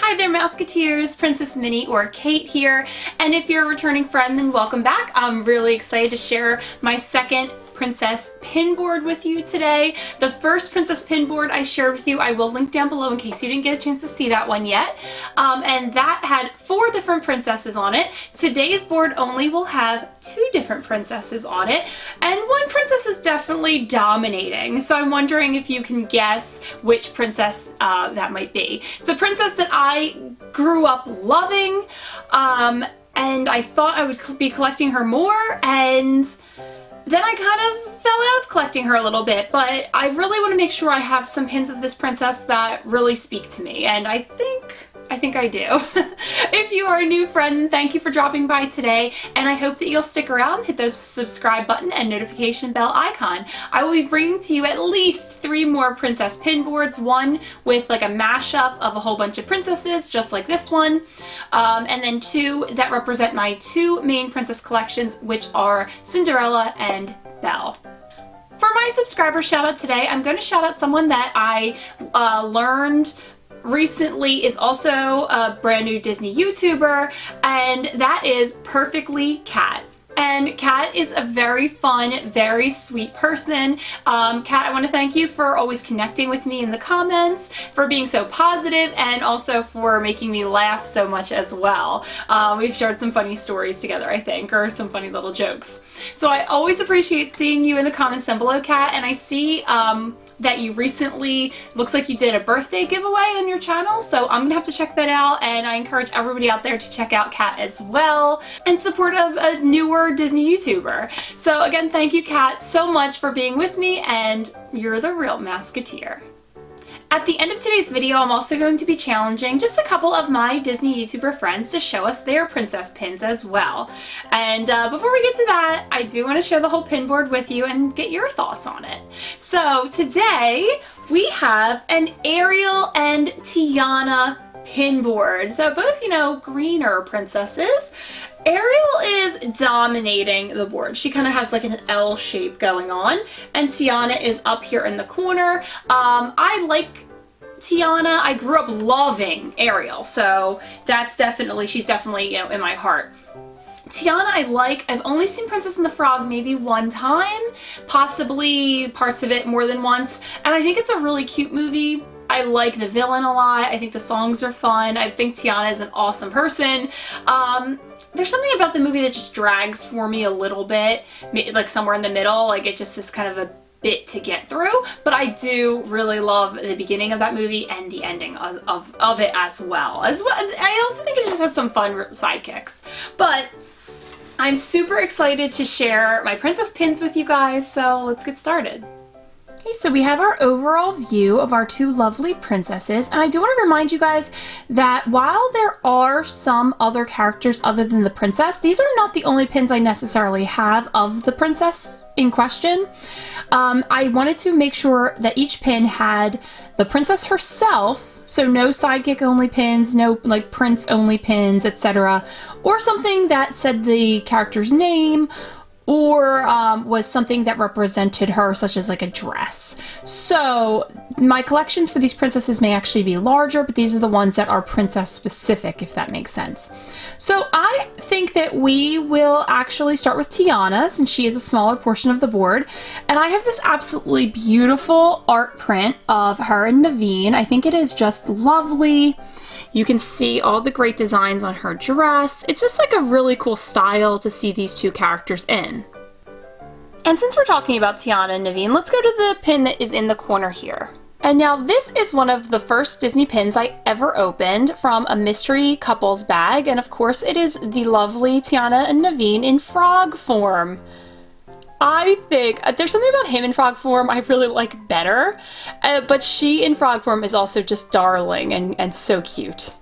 Hi there, Mouseketeers. PrincessMinnie or Kate here, and if you're a returning friend, then welcome back. I'm really excited to share my second princess pin board with you today. The first princess pin board I shared with you, I will link down below in case you didn't get a chance to see that one yet. And that had 4 different princesses on it. Today's board only will have 2 different princesses on it, and one princess is definitely dominating. So I'm wondering if you can guess which princess that might be. It's a princess that I grew up loving, and I thought I would be collecting her more, and then I kind of fell out of collecting her a little bit, but I really want to make sure I have some pins of this princess that really speak to me, and I think I do. If you are a new friend, thank you for dropping by today, and I hope that you'll stick around, hit the subscribe button and notification bell icon. I will be bringing to you at least 3 more princess pin boards, one with like a mashup of a whole bunch of princesses, just like this one, and then 2 that represent my 2 main princess collections, which are Cinderella and Belle. For my subscriber shout out today, I'm going to shout out someone that I learned recently is also a brand new Disney YouTuber, and that is Perfectly Cat. And Kat is a very fun, very sweet person. Kat, I want to thank you for always connecting with me in the comments, for being so positive, and also for making me laugh so much as well. We've shared some funny stories together, I think, or some funny little jokes. So I always appreciate seeing you in the comments down below, Kat, and I see that you recently, looks like you did a birthday giveaway on your channel, so I'm gonna have to check that out, and I encourage everybody out there to check out Kat as well and support a newer Disney YouTuber. So again, thank you, Kat, so much for being with me, and you're the real Mouseketeer. At the end of today's video, I'm also going to be challenging just a couple of my Disney YouTuber friends to show us their princess pins as well. And before we get to that, I do want to share the whole pin board with you and get your thoughts on it. So today we have an Ariel and Tiana pin board. So both, you know, greener princesses. Ariel is dominating the board. She kind of has like an L shape going on, and Tiana is up here in the corner. I like Tiana. I grew up loving Ariel, so that's definitely, she's definitely, you know, in my heart. Tiana I like. I've only seen Princess and the Frog maybe one time, possibly parts of it more than once, and I think it's a really cute movie. I like the villain a lot. I think the songs are fun. I think Tiana is an awesome person. There's something about the movie that just drags for me a little bit, like somewhere in the middle, like it just is kind of a bit to get through, but I do really love the beginning of that movie and the ending of it as well. I also think it just has some fun sidekicks, but I'm super excited to share my princess pins with you guys, so let's get started. Okay, so we have our overall view of our 2 lovely princesses, and I do want to remind you guys that while there are some other characters other than the princess, these are not the only pins I necessarily have of the princess in question. I wanted to make sure that each pin had the princess herself, so no sidekick only pins, no like prince only pins, etc., or something that said the character's name, or was something that represented her, such as like a dress. So my collections for these princesses may actually be larger, but these are the ones that are princess specific, if that makes sense. So I think that we will actually start with Tiana, since she is a smaller portion of the board. And I have this absolutely beautiful art print of her and Naveen. I think it is just lovely. You can see all the great designs on her dress. It's just like a really cool style to see these 2 characters in. And since we're talking about Tiana and Naveen, let's go to the pin that is in the corner here. And now this is one of the first Disney pins I ever opened from a mystery couples bag, and of course it is the lovely Tiana and Naveen in frog form. I think there's something about him in frog form I really like better, but she in frog form is also just darling and so cute.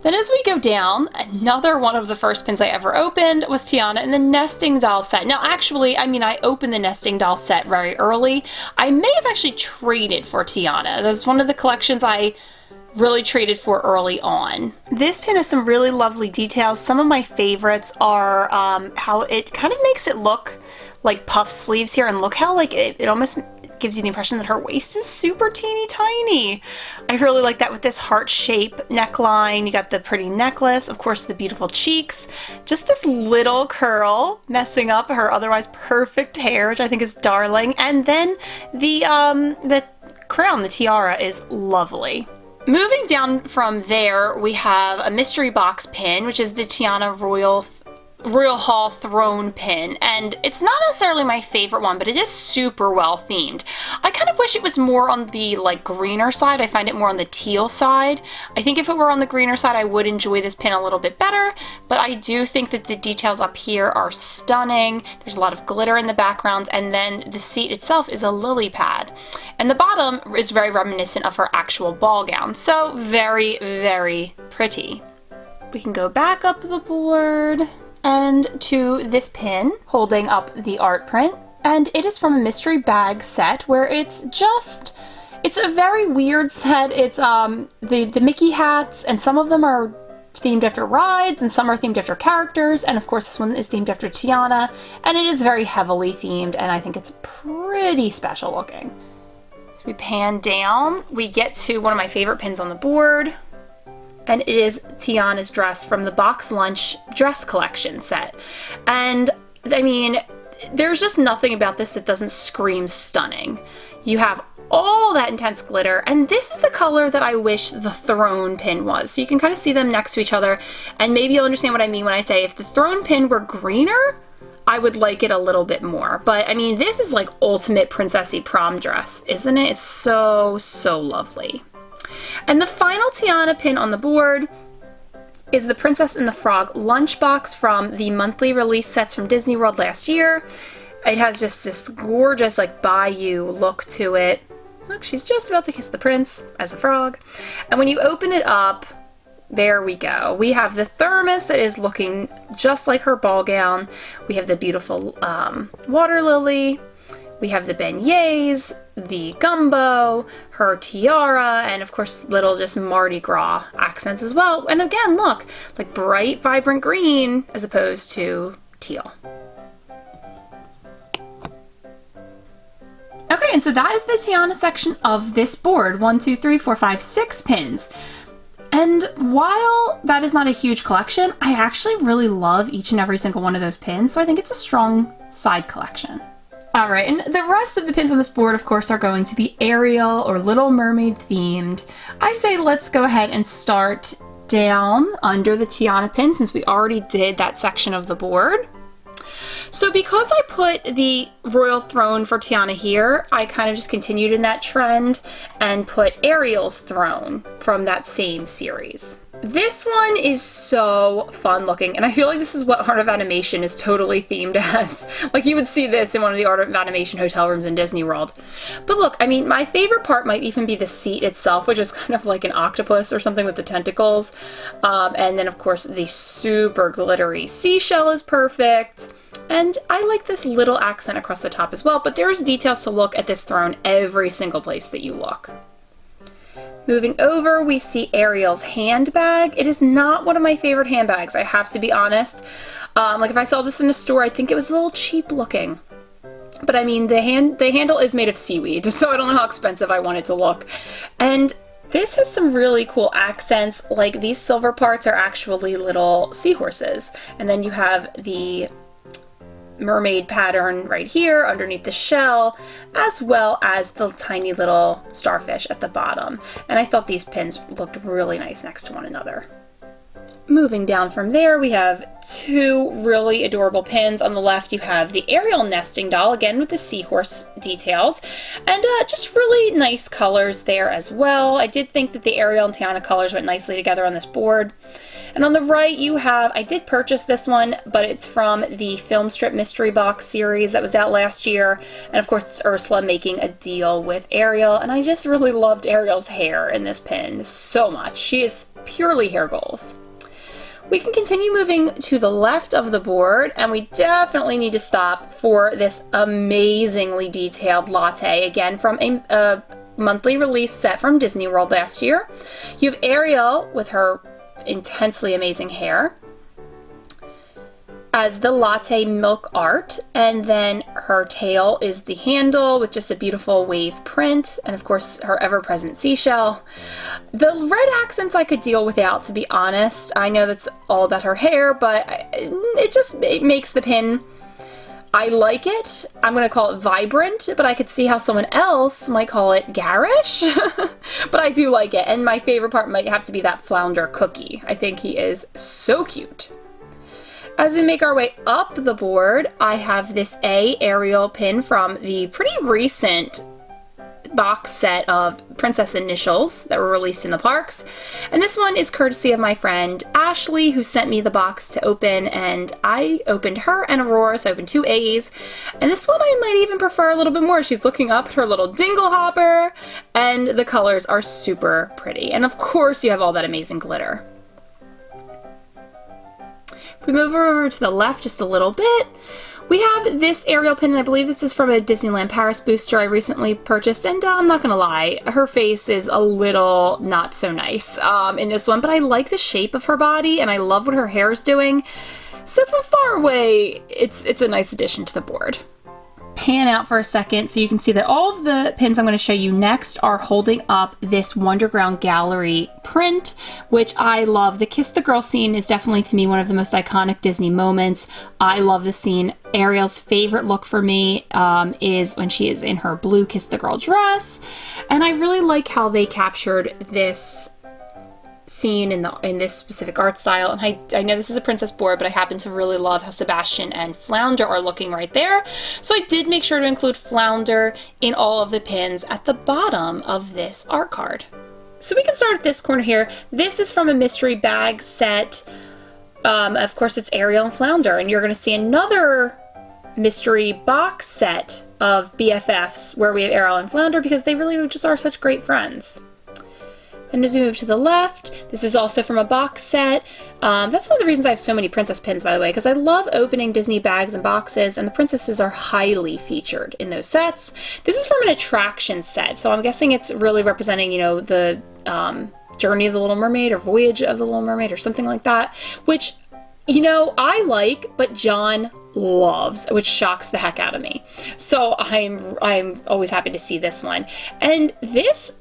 Then as we go down, another one of the first pins I ever opened was Tiana in the nesting doll set. Now actually, I mean, I opened the nesting doll set very early. I may have actually traded for Tiana. That's one of the collections I really traded for early on. This pin has some really lovely details. Some of my favorites are how it kind of makes it look like puff sleeves here, and look how like it almost gives you the impression that her waist is super teeny tiny. I really like that with this heart shape neckline. You got the pretty necklace, of course the beautiful cheeks, just this little curl messing up her otherwise perfect hair, which I think is darling. And then the crown, the tiara, is lovely. Moving down from there, we have a mystery box pin, which is the Tiana Royal Hall throne pin, and it's not necessarily my favorite one, but it is super well themed. I kind of wish it was more on the like greener side. I find it more on the teal side. I think if it were on the greener side, I would enjoy this pin a little bit better, but I do think that the details up here are stunning. There's a lot of glitter in the background, and then the seat itself is a lily pad. And the bottom is very reminiscent of her actual ball gown, so very, very pretty. We can go back up the board and to this pin holding up the art print, and it is from a mystery bag set where it's a very weird set. It's the Mickey hats, and some of them are themed after rides and some are themed after characters, and of course this one is themed after Tiana, and it is very heavily themed, and I think it's pretty special looking. So we pan down, we get to one of my favorite pins on the board, and it is Tiana's dress from the Box Lunch dress collection set. And I mean, there's just nothing about this that doesn't scream stunning. You have all that intense glitter, and this is the color that I wish the throne pin was. So you can kind of see them next to each other, and maybe you'll understand what I mean when I say if the throne pin were greener, I would like it a little bit more. But I mean, this is like ultimate princessy prom dress, isn't it? It's so, so lovely. And the final Tiana pin on the board is the Princess and the Frog lunchbox from the monthly release sets from Disney World last year. It has just this gorgeous like bayou look to it. Look, she's just about to kiss the prince as a frog. And when you open it up, there we go. We have the thermos that is looking just like her ball gown. We have the beautiful water lily. We have the beignets, the gumbo, her tiara, and of course little just Mardi Gras accents as well. And again, look, like bright, vibrant green as opposed to teal. Okay, and so that is the Tiana section of this board. 1, 2, 3, 4, 5, 6 pins. And while that is not a huge collection, I actually really love each and every single one of those pins, so I think it's a strong side collection. Alright, and the rest of the pins on this board, of course, are going to be Ariel or Little Mermaid themed. I say let's go ahead and start down under the Tiana pin, since we already did that section of the board. So because I put the royal throne for Tiana here, I kind of just continued in that trend and put Ariel's throne from that same series. This one is so fun looking, and I feel like this is what Art of Animation is totally themed as. Like you would see this in one of the Art of Animation hotel rooms in Disney World. But look, I mean, my favorite part might even be the seat itself, which is kind of like an octopus or something with the tentacles. And then of course the super glittery seashell is perfect. And I like this little accent across the top as well, but there's details to look at this throne every single place that you look. Moving over, we see Ariel's handbag. It is not one of my favorite handbags, I have to be honest. Like if I saw this in a store, I think it was a little cheap looking. But I mean, the handle is made of seaweed, so I don't know how expensive I want it to look. And this has some really cool accents, like these silver parts are actually little seahorses. And then you have the mermaid pattern right here underneath the shell, as well as the tiny little starfish at the bottom. And I thought these pins looked really nice next to one another. Moving down from there, we have two really adorable pins. On the left, you have the Ariel nesting doll, again with the seahorse details, and just really nice colors there as well. I did think that the Ariel and Tiana colors went nicely together on this board. And on the right, you have, I did purchase this one, but it's from the film strip mystery box series that was out last year. And of course, it's Ursula making a deal with Ariel. And I just really loved Ariel's hair in this pin so much. She is purely hair goals. We can continue moving to the left of the board, and we definitely need to stop for this amazingly detailed latte, again from a monthly release set from Disney World last year. You have Ariel with her intensely amazing hair. as the latte milk art, and then her tail is the handle with just a beautiful wave print, and of course her ever-present seashell. The red accents I could deal without, to be honest. I know that's all about her hair, but it makes the pin. I like it. I'm going to call it vibrant, but I could see how someone else might call it garish. But I do like it, and my favorite part might have to be that flounder cookie. I think he is so cute. As we make our way up the board, I have this Ariel pin from the pretty recent box set of princess initials that were released in the parks. And this one is courtesy of my friend Ashley, who sent me the box to open, and I opened her and Aurora, so I opened 2 A's. And this one I might even prefer a little bit more. She's looking up at her little dingle hopper, and the colors are super pretty. And of course you have all that amazing glitter. If we move over to the left just a little bit, we have this Ariel pin, and I believe this is from a Disneyland Paris booster I recently purchased, and I'm not gonna lie, her face is a little not so nice in this one, but I like the shape of her body, and I love what her hair is doing. So from far away, it's a nice addition to the board. Pan out for a second so you can see that all of the pins I'm going to show you next are holding up this Wonderground Gallery print, which I love. The Kiss the Girl scene is definitely, to me, one of the most iconic Disney moments. I love the scene. Ariel's favorite look for me is when she is in her blue Kiss the Girl dress, and I really like how they captured this scene in this specific art style. And I know this is a princess board, but I happen to really love how Sebastian and Flounder are looking right there. So I did make sure to include Flounder in all of the pins at the bottom of this art card. So we can start at this corner here. This is from a mystery bag set. Of course, it's Ariel and Flounder, and you're going to see another mystery box set of BFFs where we have Ariel and Flounder, because they really just are such great friends. And as we move to the left, this is also from a box set. That's one of the reasons I have so many princess pins, by the way, because I love opening Disney bags and boxes, and the princesses are highly featured in those sets. This is from an attraction set, so I'm guessing it's really representing, you know, the Journey of the Little Mermaid or Voyage of the Little Mermaid or something like that, which, you know, I like, but John loves, which shocks the heck out of me. So I'm always happy to see this one. And this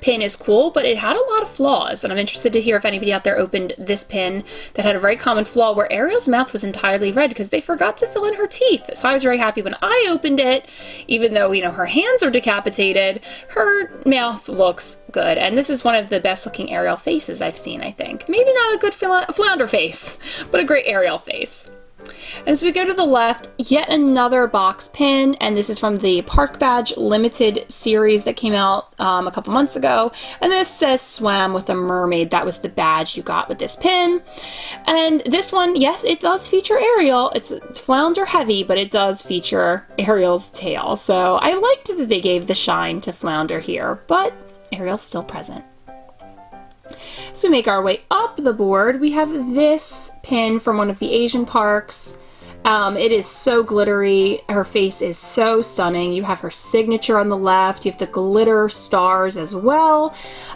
pin is cool, but it had a lot of flaws, and I'm interested to hear if anybody out there opened this pin that had a very common flaw where Ariel's mouth was entirely red because they forgot to fill in her teeth. So I was very happy when I opened it. Even though, you know, her hands are decapitated, her mouth looks good, and this is one of the best looking Ariel faces I've seen, I think. Maybe not a good Flounder face, but a great Ariel face. And as we go to the left, yet another box pin, and this is from the Park Badge Limited series that came out a couple months ago. And this says Swam with a Mermaid. That was the badge you got with this pin. And this one, yes, it does feature Ariel. It's Flounder heavy, but it does feature Ariel's tail. So I liked that they gave the shine to Flounder here, but Ariel's still present. So we make our way up the board. We have this pin from one of the Asian parks. It is so glittery. Her face is so stunning. You have her signature on the left. You have the glitter stars as well.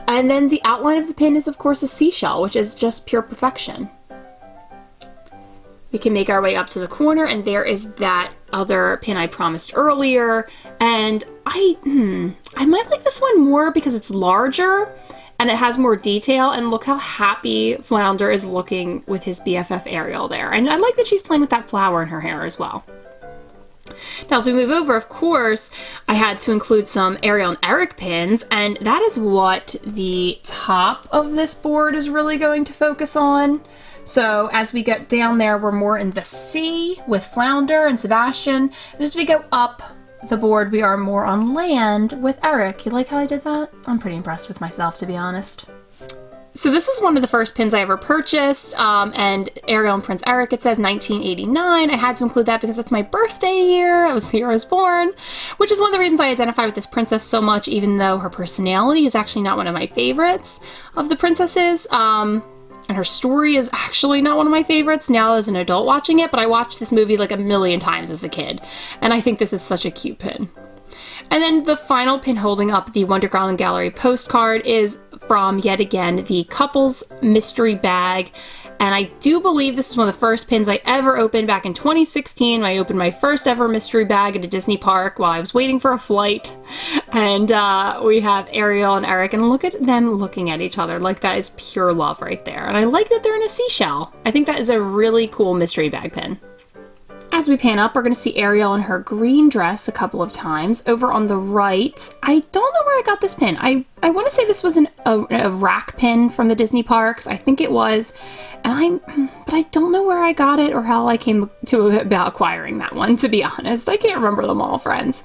And then the outline of the pin is, of course, a seashell, which is just pure perfection. We can make our way up to the corner, and there is that other pin I promised earlier. And I might like this one more because it's larger and it has more detail, and look how happy Flounder is looking with his BFF Ariel there. And I like that she's playing with that flower in her hair as well. Now, as we move over, of course, I had to include some Ariel and Eric pins, and that is what the top of this board is really going to focus on. So as we get down there, we're more in the sea with Flounder and Sebastian, and as we go up the board, we are more on land with Eric. You like how I did that? I'm pretty impressed with myself, to be honest. So this is one of the first pins I ever purchased, and Ariel and Prince Eric, it says 1989. I had to include that because it's my birthday year. It was the year I was born, which is one of the reasons I identify with this princess so much, even though her personality is actually not one of my favorites of the princesses. And her story is actually not one of my favorites now as an adult watching it, but I watched this movie like a million times as a kid, and I think this is such a cute pin. And then the final pin holding up the Wonderground Gallery postcard is from, yet again, the Couples Mystery Bag. and I do believe this is one of the first pins I ever opened back in 2016 when I opened my first ever mystery bag at a Disney park while I was waiting for a flight. And we have Ariel and Eric, and look at them looking at each other. Like, that is pure love right there. And I like that they're in a seashell. I think that is a really cool mystery bag pin. As we pan up, we're going to see Ariel in her green dress a couple of times. Over on the right, I don't know where I got this pin. I want to say this was a rack pin from the Disney parks. I think it was. But I don't know where I got it or how I came to about acquiring that one, to be honest. I can't remember them all, friends.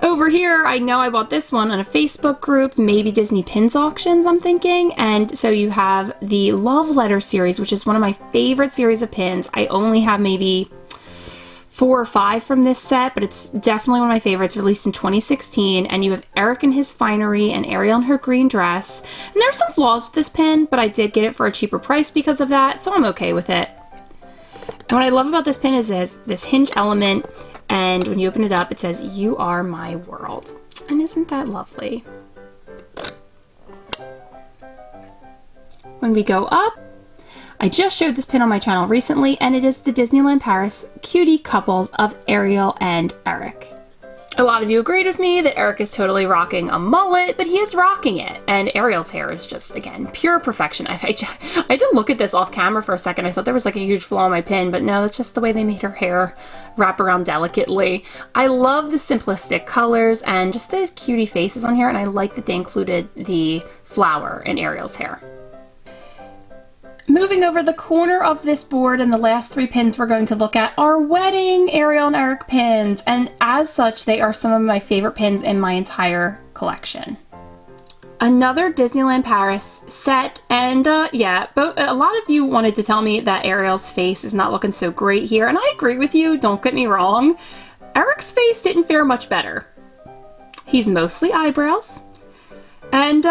Over here, I know I bought this one on a Facebook group, maybe Disney Pins Auctions, I'm thinking. And so you have the Love Letter series, which is one of my favorite series of pins. I only have maybe 4 or 5 from this set, but it's definitely one of my favorites, released in 2016. And you have Eric in his finery and Ariel in her green dress. And there's some flaws with this pin, but I did get it for a cheaper price because of that, so I'm okay with it. And what I love about this pin is this hinge element, and when you open it up, it says, "You are my world." And isn't that lovely? When we go up, I just showed this pin on my channel recently, and it is the Disneyland Paris cutie couples of Ariel and Eric. A lot of you agreed with me that Eric is totally rocking a mullet, but he is rocking it. And Ariel's hair is just, again, pure perfection. I had to look at this off camera for a second. I thought there was like a huge flaw in my pin, but no, that's just the way they made her hair wrap around delicately. I love the simplistic colors and just the cutie faces on here, and I like that they included the flower in Ariel's hair. Moving over the corner of this board, and the last 3 pins we're going to look at are wedding Ariel and Eric pins, and as such they are some of my favorite pins in my entire collection. Another Disneyland Paris set, and yeah, a lot of you wanted to tell me that Ariel's face is not looking so great here, and I agree with you, don't get me wrong. Eric's face didn't fare much better. He's mostly eyebrows. And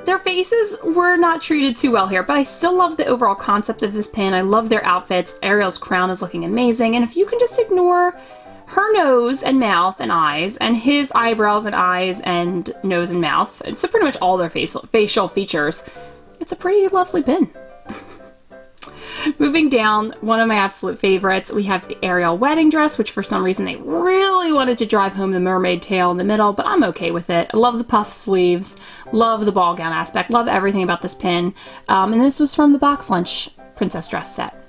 their faces were not treated too well here, but I still love the overall concept of this pin. I love their outfits. Ariel's crown is looking amazing, and if you can just ignore her nose and mouth and eyes, and his eyebrows and eyes and nose and mouth, so pretty much all their facial features, it's a pretty lovely pin. Moving down, one of my absolute favorites, we have the Ariel wedding dress, which for some reason they really wanted to drive home the mermaid tail in the middle, but I'm okay with it. I love the puff sleeves, love the ball gown aspect, love everything about this pin. And this was from the Box Lunch princess dress set.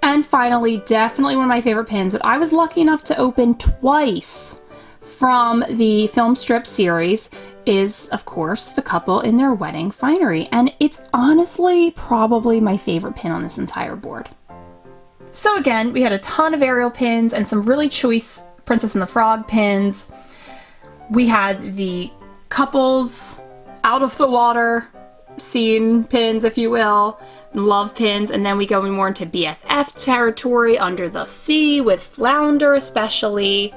And finally, definitely one of my favorite pins that I was lucky enough to open twice from the film strip series is, of course, the couple in their wedding finery. And it's honestly probably my favorite pin on this entire board. So again, we had a ton of Ariel pins and some really choice Princess and the Frog pins. We had the couples out of the water scene pins, if you will, love pins, and then we go more into BFF territory, under the sea with Flounder especially.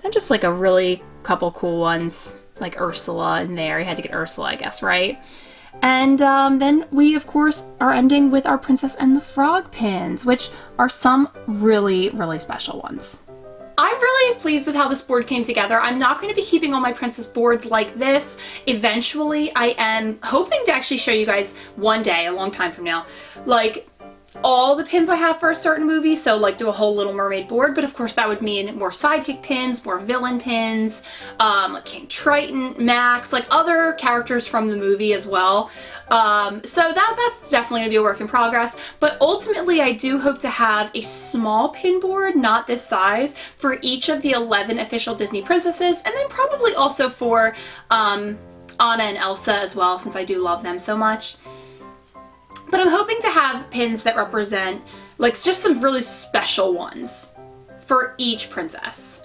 Then just like a really couple cool ones, like Ursula in there. You had to get Ursula, I guess, right? And then we, of course, are ending with our Princess and the Frog pins, which are some really, really special ones. I'm really pleased with how this board came together. I'm not going to be keeping all my princess boards like this. Eventually, I am hoping to actually show you guys one day, a long time from now, like all the pins I have for a certain movie, so like do a whole Little Mermaid board, but of course that would mean more sidekick pins, more villain pins, like King Triton, Max, like other characters from the movie as well. So that's definitely gonna be a work in progress, but ultimately I do hope to have a small pin board, not this size, for each of the 11 official Disney princesses, and then probably also for Anna and Elsa as well, since I do love them so much. But I'm hoping to have pins that represent like just some really special ones for each princess.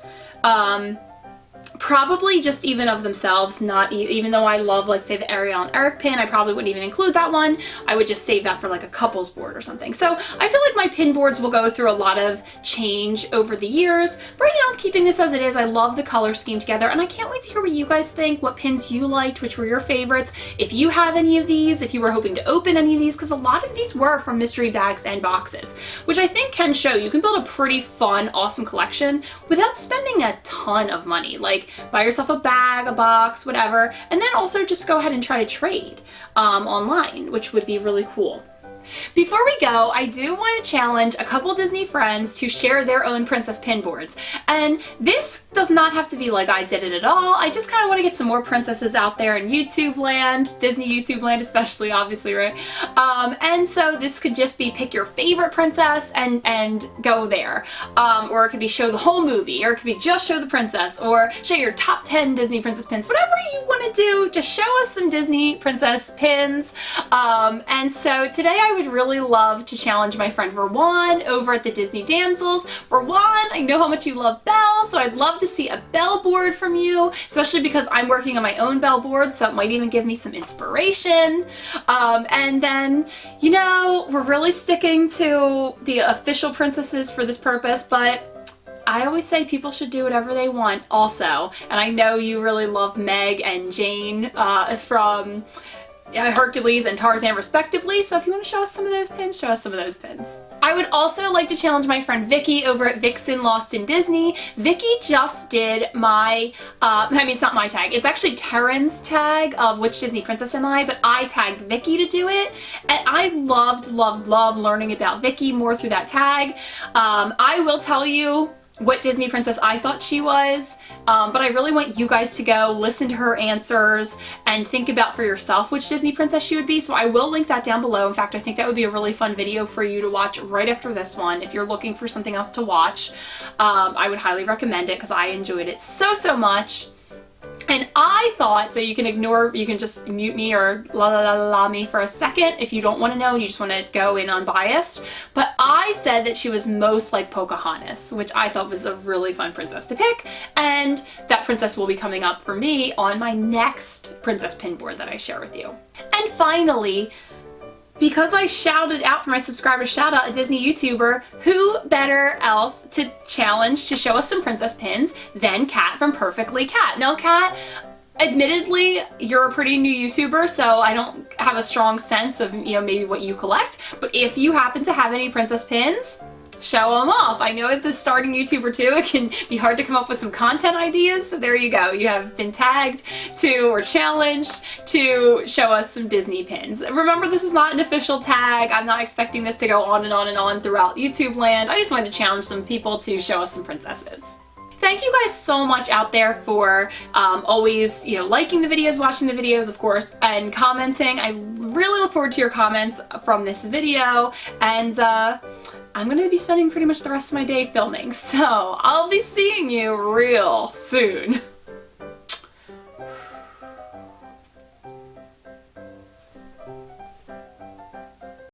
Probably just even of themselves, not even though I love, like, say, the Ariel and Eric pin, I probably wouldn't even include that one. I would just save that for like a couples board or something. So I feel like my pin boards will go through a lot of change over the years. Right now I'm keeping this as it is. I love the color scheme together, and I can't wait to hear what you guys think, what pins you liked, which were your favorites, if you have any of these, if you were hoping to open any of these, because a lot of these were from mystery bags and boxes, which I think can show you can build a pretty fun, awesome collection without spending a ton of money. Like, buy yourself a bag, a box, whatever, and then also just go ahead and try to trade online, which would be really cool. Before we go, I do want to challenge a couple Disney friends to share their own princess pin boards. And this does not have to be like I did it at all. I just kind of want to get some more princesses out there in YouTube land, Disney YouTube land especially, obviously, right? And so this could just be pick your favorite princess and go there. Or it could be show the whole movie, or it could be just show the princess, or show your top 10 Disney princess pins. Whatever you want to do, just show us some Disney princess pins. And so today I would really love to challenge my friend Rowan over at the Disney Damsels. Rowan, I know how much you love Belle, so I'd love to see a Belle board from you, especially because I'm working on my own Belle board, so it might even give me some inspiration. And then, you know, we're really sticking to the official princesses for this purpose, but I always say people should do whatever they want also. And I know you really love Meg and Jane from Hercules and Tarzan respectively, so if you want to show us some of those pins, show us some of those pins. I would also like to challenge my friend Vicky over at Vixen Lost in Disney. Vicky just did my, I mean, it's not my tag, it's actually Taryn's tag of which Disney princess am I, but I tagged Vicky to do it, and I loved learning about Vicky more through that tag. I will tell you what Disney princess I thought she was, but I really want you guys to go listen to her answers and think about for yourself which Disney princess she would be, so I will link that down below. In fact, I think that would be a really fun video for you to watch right after this one. If you're looking for something else to watch, I would highly recommend it because I enjoyed it so much. And I thought, so you can ignore, you can just mute me or la me for a second if you don't want to know and you just want to go in unbiased. But I said that she was most like Pocahontas, which I thought was a really fun princess to pick. And that princess will be coming up for me on my next princess pin board that I share with you. And finally, because I shouted out for my subscribers, shout out a Disney YouTuber, who better else to challenge to show us some princess pins than Kat from Perfectly Kat. Now Kat, admittedly, you're a pretty new YouTuber, so I don't have a strong sense of, you know, maybe what you collect, but if you happen to have any princess pins, show them off. I know as a starting YouTuber too, it can be hard to come up with some content ideas, so there you go. You have been tagged to or challenged to show us some Disney pins. Remember, this is not an official tag. I'm not expecting this to go on and on and on throughout YouTube land. I just wanted to challenge some people to show us some princesses. Thank you guys so much out there for always, you know, liking the videos, watching the videos, of course, and commenting. I really look forward to your comments from this video, and I'm going to be spending pretty much the rest of my day filming, so I'll be seeing you real soon.